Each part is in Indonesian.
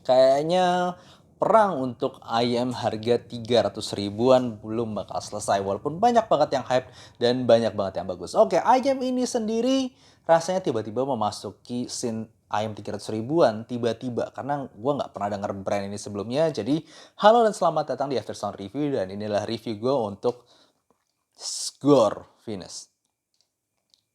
Kayaknya perang untuk ayam harga 300 ribuan belum bakal selesai walaupun banyak banget yang hype dan banyak banget yang bagus. Oke, ayam ini sendiri rasanya tiba-tiba memasuki scene ayam 300 ribuan tiba-tiba karena gue nggak pernah denger brand ini sebelumnya. Jadi, halo dan selamat datang di Aftersound Review dan inilah review gue untuk Sgor Venus.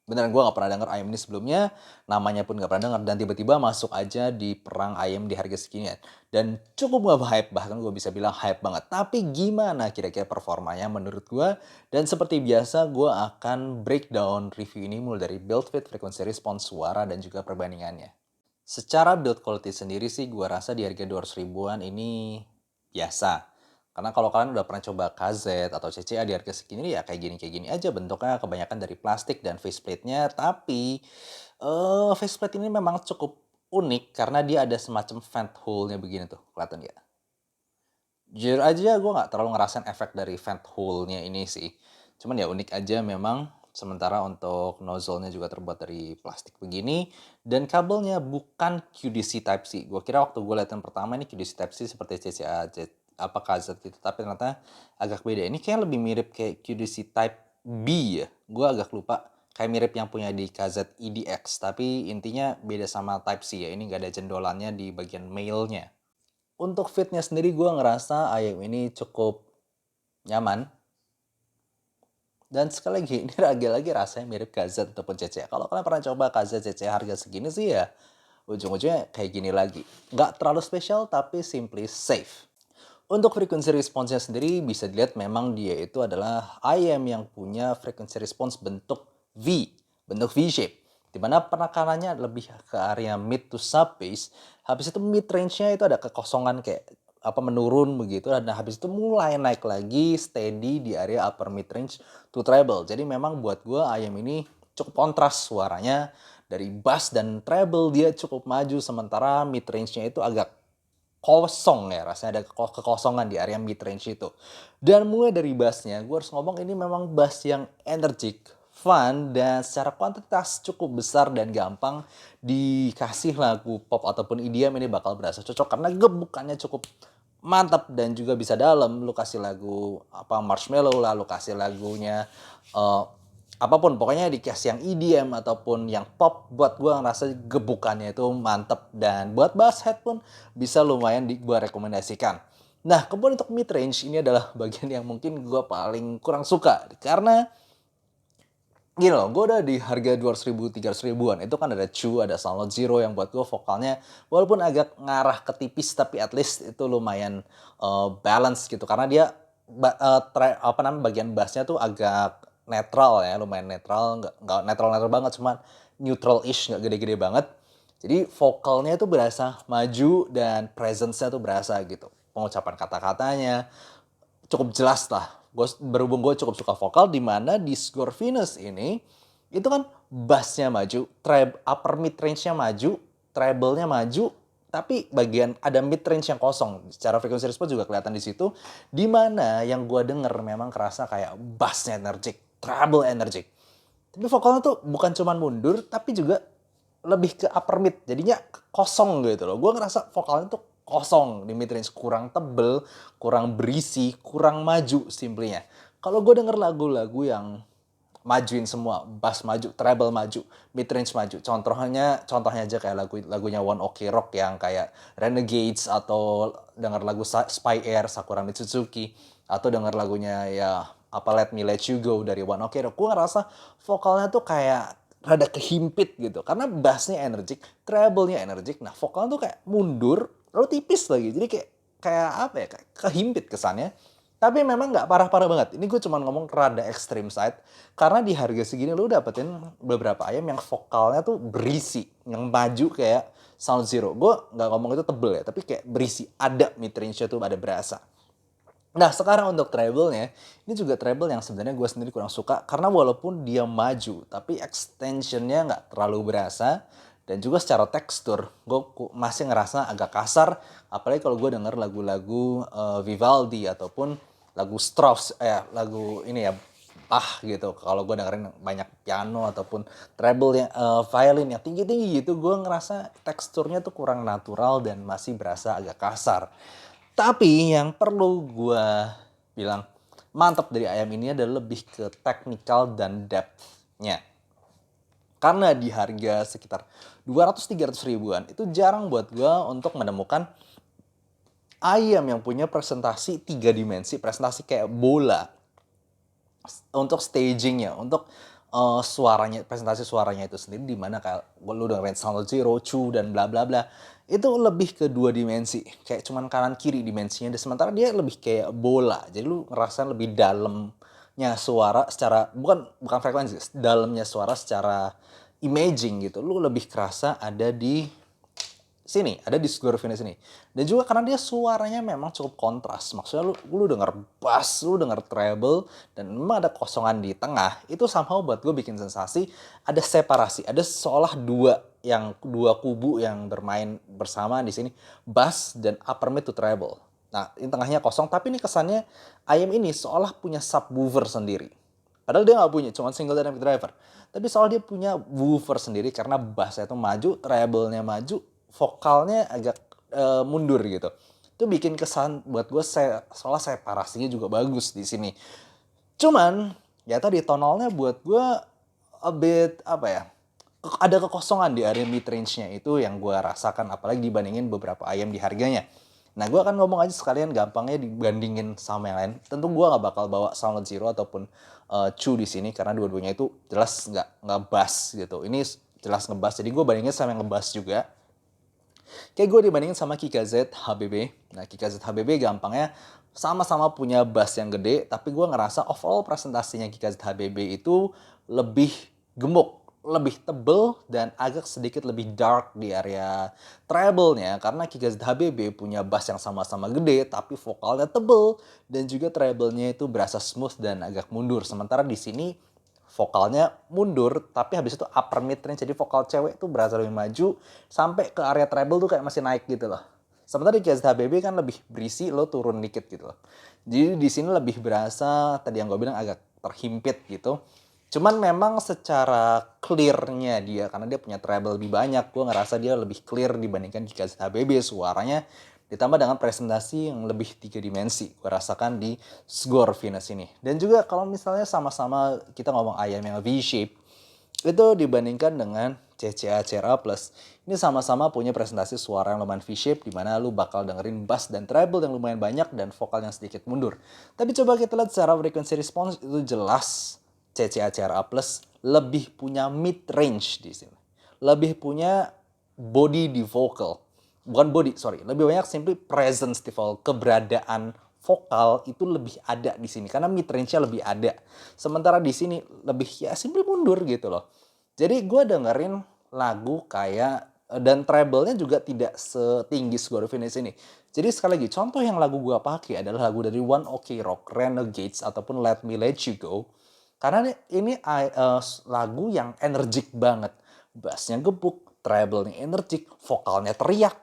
Beneran gue gak pernah denger ayam ini sebelumnya, namanya pun gak pernah denger, dan tiba-tiba masuk aja di perang ayam di harga seginian. Dan cukup gak hype, bahkan gue bisa bilang hype banget. Tapi gimana kira-kira performanya menurut gue? Dan seperti biasa gue akan breakdown review ini mulai dari build fit, frekuensi respons, suara, dan juga perbandingannya. Secara build quality sendiri sih gue rasa di harga 200 ribuan ini biasa. Karena kalau kalian udah pernah coba KZ atau CCA di harga segini ya kayak gini aja bentuknya kebanyakan dari plastik dan faceplate-nya. Tapi faceplate ini memang cukup unik karena dia ada semacam vent hole-nya begini tuh. Kelihatan ya? Jujur aja gue nggak terlalu ngerasain efek dari vent hole-nya ini sih. Cuman ya unik aja memang. Sementara untuk nozzle-nya juga terbuat dari plastik begini. Dan kabelnya bukan QDC Type-C. Gue kira waktu gue lihat yang pertama ini QDC Type-C seperti CCA, apa KZ gitu. Tapi ternyata agak beda. Ini kayak lebih mirip kayak QDC Type B ya. Gue agak lupa. Kayak mirip yang punya di KZ EDX. Tapi intinya beda sama Type-C ya. Ini nggak ada jendolannya di bagian male-nya. Untuk fitnya sendiri gue ngerasa ayam ini cukup nyaman. Dan sekali lagi, ini lagi-lagi rasanya mirip KZ ataupun CCA. Kalau kalian pernah coba KZ CCA harga segini sih ya, ujung-ujungnya kayak gini lagi. Nggak terlalu spesial, tapi simply safe. Untuk frekuensi responsnya sendiri bisa dilihat memang dia itu adalah ayam yang punya frekuensi respons bentuk V, bentuk V-shape. Dimana penekanannya lebih ke area mid to sub bass, habis itu mid range-nya itu ada kekosongan kayak apa menurun begitu, dan habis itu mulai naik lagi steady di area upper mid range to treble. Jadi memang buat gue ayam ini cukup kontras suaranya, dari bass dan treble dia cukup maju, sementara mid range-nya itu agak kosong ya, rasanya ada kekosongan di area mid range itu. Dan mulai dari bassnya, gue harus ngomong ini memang bass yang energik, fun, dan secara kuantitas cukup besar dan gampang dikasih lagu pop ataupun EDM ini bakal berasa cocok karena gebukannya cukup mantap dan juga bisa dalam. Lu kasih lagu apa Marshmello lah, lu kasih lagunya apapun, pokoknya dikasih yang EDM ataupun yang pop, buat gue ngerasa gebukannya itu mantep. Dan buat bass head pun bisa lumayan gue rekomendasikan. Nah, kemudian untuk mid range ini adalah bagian yang mungkin gue paling kurang suka. Karena gini loh, gue udah di harga 200 ribu, 300 ribuan. Itu kan ada Chu, ada Soundcloud Zero yang buat gue vokalnya walaupun agak ngarah ke tipis, tapi at least itu lumayan balance gitu. Karena dia bagian bassnya tuh agak netral ya, lumayan netral. Nggak netral-netral banget, cuman neutral-ish, nggak gede-gede banget. Jadi vokalnya itu berasa maju dan presence-nya tuh berasa gitu. Pengucapan kata-katanya cukup jelas lah. Berhubung gue cukup suka vokal, di mana di Score Venus ini itu kan bassnya maju, upper mid range-nya maju, treble-nya maju, tapi bagian ada mid range yang kosong. Secara frekuensi respons juga kelihatan di situ. Di mana yang gue denger memang kerasa kayak bassnya energik, treble energik. Tapi vokalnya tuh bukan cuman mundur, tapi juga lebih ke upper mid. Jadinya kosong gitu loh. Gue ngerasa vokalnya tuh kosong di mid range. Kurang tebel, kurang berisi, kurang maju simplenya. Kalau gue denger lagu-lagu yang majuin semua, bass maju, treble maju, mid range maju. Contohnya aja kayak lagunya One Ok Rock yang kayak Renegades, atau denger lagu Spy Air, Sakura Mitsuzuki, atau denger lagunya ya apa Let Me Let You Go dari One Ok Rock. Gue ngerasa vokalnya tuh kayak rada kehimpit gitu. Karena bassnya energik, treble-nya energik. Nah, vokalnya tuh kayak mundur, lalu tipis lagi. Jadi kayak apa ya, kayak kehimpit kesannya. Tapi memang nggak parah-parah banget. Ini gue cuma ngomong rada extreme side. Karena di harga segini lu dapetin beberapa ayam yang vokalnya tuh berisi. Yang maju kayak Sound Zero. Gue nggak ngomong itu tebel ya, tapi kayak berisi. Ada mid range-nya tuh, ada berasa. Nah, sekarang untuk treble-nya, ini juga treble yang sebenarnya gue sendiri kurang suka. Karena walaupun dia maju, tapi extension-nya nggak terlalu berasa. Dan juga secara tekstur, gue masih ngerasa agak kasar. Apalagi kalau gue denger lagu-lagu Vivaldi ataupun lagu Strauss, lagu ini ya, gitu. Kalau gue dengerin banyak piano ataupun treble violin yang tinggi-tinggi gitu, gue ngerasa teksturnya tuh kurang natural dan masih berasa agak kasar. Tapi yang perlu gue bilang mantap dari ayam ini adalah lebih ke technical dan depth-nya. Karena di harga sekitar 200-300 ribuan itu jarang buat gue untuk menemukan ayam yang punya presentasi 3 dimensi, presentasi kayak bola untuk stagingnya, untuk suaranya, presentasi suaranya itu sendiri, di mana kayak lu dengerin Sound Zero, Chu dan bla bla bla, itu lebih ke 2 dimensi, kayak cuman kanan kiri dimensinya. Dan sementara dia lebih kayak bola, jadi lu ngerasain lebih dalamnya suara secara bukan bukan frekuensi, dalamnya suara secara imaging gitu. Lu lebih kerasa ada di sini, ada di Scorpions ini. Dan juga karena dia suaranya memang cukup kontras. Maksudnya lu denger bass, lu denger treble, dan memang ada kosongan di tengah. Itu somehow buat gue bikin sensasi ada separasi, ada seolah dua kubu yang bermain bersama di sini, bass dan upper mid to treble. Nah, ini tengahnya kosong, tapi ini kesannya ayam ini seolah punya subwoofer sendiri. Padahal dia nggak punya, cuma single dynamic driver. Tapi soal dia punya woofer sendiri karena bassnya itu maju, treble-nya maju, vokalnya agak mundur gitu. Itu bikin kesan buat gue soalnya separasinya juga bagus di sini. Cuman ya tadi tonalnya buat gue a bit apa ya? Ada kekosongan di area mid range-nya itu yang gue rasakan, apalagi dibandingin beberapa ayam di harganya. Nah, gue akan ngomong aja sekalian gampangnya dibandingin sama yang lain. Tentu gue nggak bakal bawa Sound Zero ataupun Chu di sini karena dua-duanya itu jelas nggak bass gitu. Ini jelas ngebass, jadi gue bandingin sama yang ngebass juga. Kayak gue dibandingin sama Kika Z HBB. Nah, Kika Z HBB gampangnya sama-sama punya bass yang gede, tapi gue ngerasa overall presentasinya Kika Z HBB itu lebih gemuk, lebih tebel, dan agak sedikit lebih dark di area treble-nya. Karena Kika Z HBB punya bass yang sama-sama gede, tapi vokalnya tebel, dan juga treble-nya itu berasa smooth dan agak mundur. Sementara di sini vokalnya mundur, tapi habis itu upper mid range, jadi vokal cewek tuh berasa lebih maju, sampai ke area treble tuh kayak masih naik gitu loh. Sementara di KZHBB kan lebih berisi, lo turun dikit gitu loh. Jadi di sini lebih berasa, tadi yang gue bilang agak terhimpit gitu. Cuman memang secara clear-nya dia, karena dia punya treble lebih banyak, gue ngerasa dia lebih clear dibandingkan di KZHBB suaranya. Ditambah dengan presentasi yang lebih 3 dimensi, gue rasakan di Sgor Venus ini. Dan juga kalau misalnya sama-sama kita ngomong ayam yang V-shape, itu dibandingkan dengan CCA CRA Plus, ini sama-sama punya presentasi suara yang lumayan V-shape, di mana lu bakal dengerin bass dan treble yang lumayan banyak dan vokal yang sedikit mundur. Tapi coba kita lihat secara frequency response, itu jelas CCA CRA Plus lebih punya mid range di sini. Lebih punya body di vocal. Bukan body, sorry. Lebih banyak simply presence di vocal. Keberadaan vokal itu lebih ada di sini. Karena mid range-nya lebih ada. Sementara di sini lebih ya simply mundur gitu loh. Jadi gue dengerin lagu kayak, dan treble-nya juga tidak setinggi Sgor Finish ini. Jadi sekali lagi, contoh yang lagu gue pakai adalah lagu dari One Ok Rock, Renegades, ataupun Let Me Let You Go. Karena ini lagu yang energik banget. Bassnya gebuk, treble-nya energik, vokalnya teriak.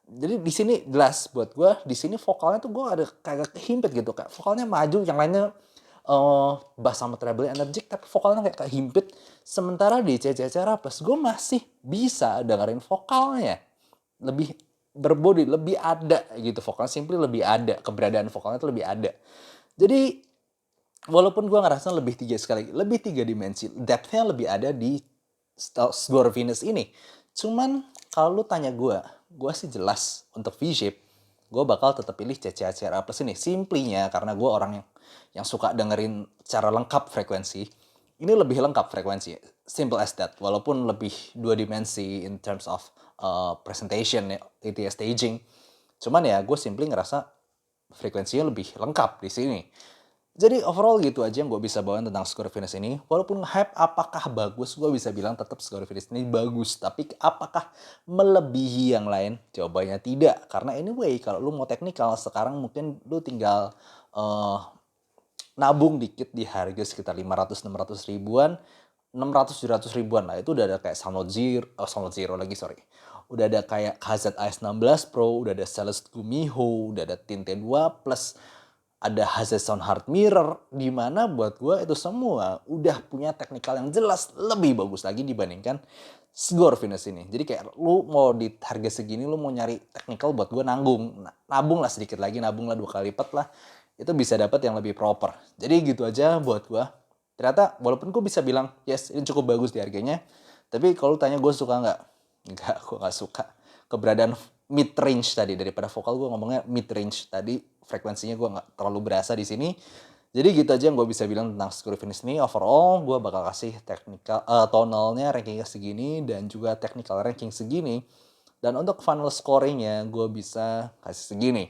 Jadi di sini jelas buat gue, di sini vokalnya tuh gue ada kayak kehimpit gitu, kayak vokalnya maju, yang lainnya bass sama treble energik, tapi vokalnya kayak kehimpit. Sementara di CCCR Plus gue masih bisa dengerin vokalnya lebih berbody, lebih ada gitu, vokalnya simply lebih ada, keberadaan vokalnya tuh lebih ada. Jadi walaupun gue ngerasa lebih 3 dimensi, depth-nya lebih ada di Sgor Venus ini. Cuman kalau lu tanya gue sih jelas untuk V-shape, gue bakal tetap pilih CCA Plus ini. Simply-nya karena gue orang yang suka dengerin secara lengkap frekuensi. Ini lebih lengkap frekuensi, simple as that. Walaupun lebih 2 dimensi in terms of presentation, itu ya staging. Cuman ya gue simply ngerasa frekuensinya lebih lengkap di sini. Jadi overall gitu aja yang gue bisa bawain tentang Sgor Venus ini. Walaupun hype apakah bagus, gue bisa bilang tetap Sgor Venus ini bagus. Tapi apakah melebihi yang lain? Jawabannya tidak. Karena anyway, kalau lu mau teknikal, sekarang mungkin lu tinggal nabung dikit di harga sekitar 500-600 ribuan. 600-700 ribuan lah. Itu udah ada kayak Sound Zero lagi, sorry. Udah ada kayak KZAS 16 Pro, udah ada Celeste Gumiho, udah ada Tinte 2 Plus. ada Hazeson Hard Mirror, di mana buat gue itu semua udah punya teknikal yang jelas lebih bagus lagi dibandingkan Sgor Venus ini. Jadi kayak lu mau di harga segini lu mau nyari teknikal buat gue nabung lah sedikit lagi, nabung lah 2 kali lipat lah. Itu bisa dapat yang lebih proper. Jadi gitu aja buat gue. Ternyata walaupun gue bisa bilang yes ini cukup bagus di harganya, tapi kalau lu tanya gue suka nggak? Nggak, gue nggak suka keberadaan mid range tadi. Daripada vokal gue ngomongnya mid range tadi, frekuensinya gue nggak terlalu berasa di sini. Jadi gitu aja yang gue bisa bilang tentang Sgor Venus ini. Overall gue bakal kasih technical tonalnya rankingnya segini dan juga technical ranking segini. Dan untuk final scoringnya gue bisa kasih segini.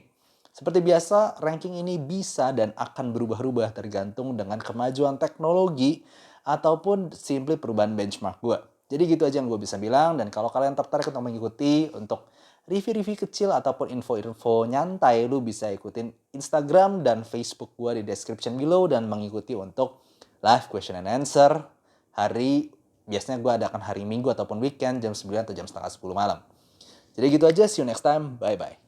Seperti biasa, ranking ini bisa dan akan berubah-ubah tergantung dengan kemajuan teknologi ataupun simply perubahan benchmark gue. Jadi gitu aja yang gue bisa bilang. Dan kalau kalian tertarik untuk mengikuti untuk review-review kecil ataupun info-info nyantai, lu bisa ikutin Instagram dan Facebook gue di description below dan mengikuti untuk live question and answer biasanya gue adakan hari Minggu ataupun weekend jam 9 atau jam setengah 10 malam. Jadi gitu aja, see you next time, bye-bye.